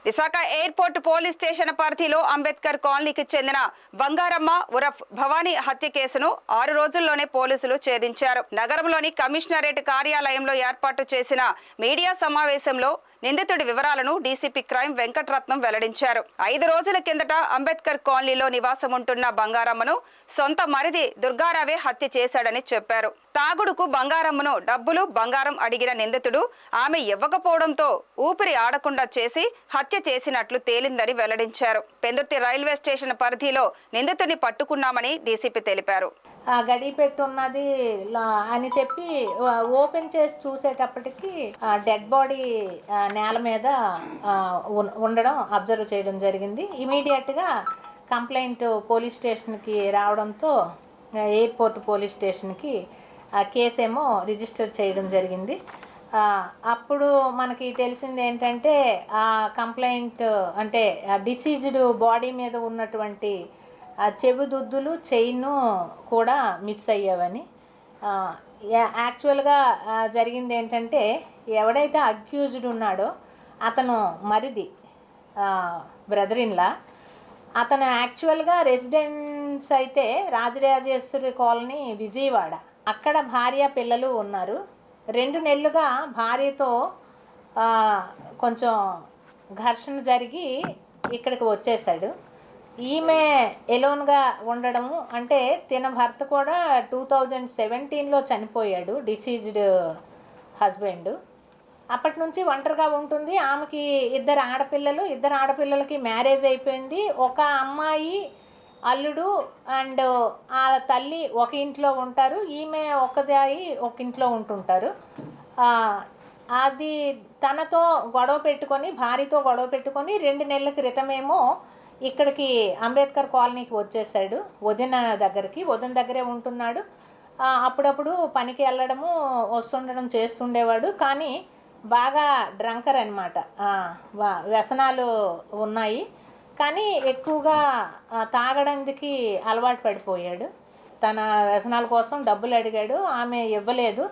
Visakha airport police station పరిధిలో అంబేద్కర్ కాలనీకి చెందిన బంగారమ్మ ఉరఫ్ భవానీ హత్య కేసును 6 రోజుల్లోనే పోలీసులు ఛేదించారు. నగరంలోని కమిషనరేట్ కార్యాలయంలో ఏర్పాటు చేసిన మీడియా సమావేశంలో నిందితుడి వివరాలను డీసీపీ క్రైమ్ వెంకటరత్నం వెల్లడించారు. 5 రోజుల కిందట అంబేద్కర్ కాలనీలో నివాసం ఉంటున్న బంగారమ్మను సొంత మరిది దుర్గారావే హత్య చేశాడని చెప్పారు. తాగుడుకు బంగారమ్మను డబ్బులు బంగారం అడిగిన నిందితుడు ఆమె ఇవ్వకపోవడంతో ఊపిరి ఆడకుండా చేసి హత్య చేసినట్లు తేలిందని వెల్లడించారు. పెందుర్తి రైల్వే స్టేషన్ పరిధిలో నిందితుడిని పట్టుకున్నామని డీసీపీ తెలిపారు. గడి పెట్టున్నది అని చెప్పి ఓపెన్ చేసి చూసేటప్పటికి డెడ్ బాడీ నేల మీద ఉండడం అబ్జర్వ్ చేయడం జరిగింది. ఇమీడియట్గా కంప్లైంట్ పోలీస్ స్టేషన్కి రావడంతో ఎయిర్పోర్ట్ పోలీస్ స్టేషన్కి కేసు ఏమో రిజిస్టర్ చేయడం జరిగింది. అప్పుడు మనకి తెలిసింది ఏంటంటే ఆ కంప్లైంట్ అంటే డిసీజ్డ్ బాడీ మీద ఉన్నటువంటి చెవిదుద్దులు చైన్ కూడా మిస్ అయ్యావని. యాక్చువల్గా జరిగింది ఏంటంటే ఎవడైతే అక్యూజ్డ్ ఉన్నాడో అతను మరిది బ్రదర్-ఇన్-లా. అతను యాక్చువల్గా రెసిడెన్స్ అయితే రాజరాజేశ్వరి కాలనీ విజయవాడ. అక్కడ భార్య పిల్లలు ఉన్నారు. 2 నెలలుగా భార్యతో కొంచెం ఘర్షణ జరిగి ఇక్కడికి వచ్చేసాడు. ఈమె ఎలోన్గా ఉండడము అంటే తిన భర్త కూడా 2017లో చనిపోయాడు, డిసీజ్డ్ హస్బెండ్. అప్పటి నుంచి ఒంటరిగా ఉంటుంది. ఆమెకి 2 ఆడపిల్లలకి మ్యారేజ్ అయిపోయింది. ఒక అమ్మాయి అల్లుడు అండ్ ఆ తల్లి ఒక ఇంట్లో ఉంటారు. ఈమె ఒకదాయి ఒక ఇంట్లో ఉంటుంటారు. అది తనతో గొడవ పెట్టుకొని భార్యతో గొడవ పెట్టుకొని 2 నెలల క్రితమేమో ఇక్కడికి అంబేద్కర్ కాలనీకి వచ్చేసాడు. వదిన దగ్గరే ఉంటున్నాడు. అప్పుడప్పుడు పనికి వెళ్ళడము వస్తుండడం చేస్తుండేవాడు. కానీ బాగా డ్రంకర్ అనమాట. వ్యసనాలు ఉన్నాయి. కానీ ఎక్కువగా తాగడానికి అలవాటు పడిపోయాడు. తన వ్యసనాల కోసం డబ్బులు అడిగాడు, ఆమె ఇవ్వలేదు.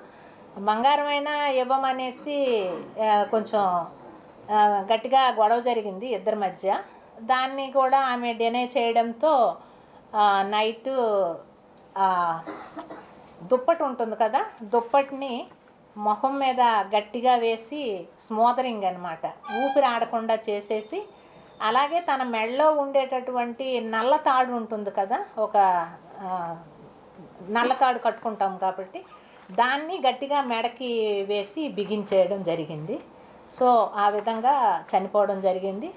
బంగారమైనా ఇవ్వమనేసి కొంచెం గట్టిగా గొడవ జరిగింది ఇద్దరి మధ్య. దాన్ని కూడా ఆమె డినై చేయడంతో నైట్ దుప్పటి ఉంటుంది కదా, దుప్పటిని మొహం మీద గట్టిగా వేసి స్మోదరింగ్ అనమాట, ఊపిరి ఆడకుండా చేసేసి, అలాగే తన మెడలో ఉండేటటువంటి నల్ల తాడు ఉంటుంది కదా, ఒక నల్ల తాడు కట్టుకుంటాం కాబట్టి దాన్ని గట్టిగా మెడకి వేసి బిగించేయడం జరిగింది. సో ఆ విధంగా చనిపోవడం జరిగింది.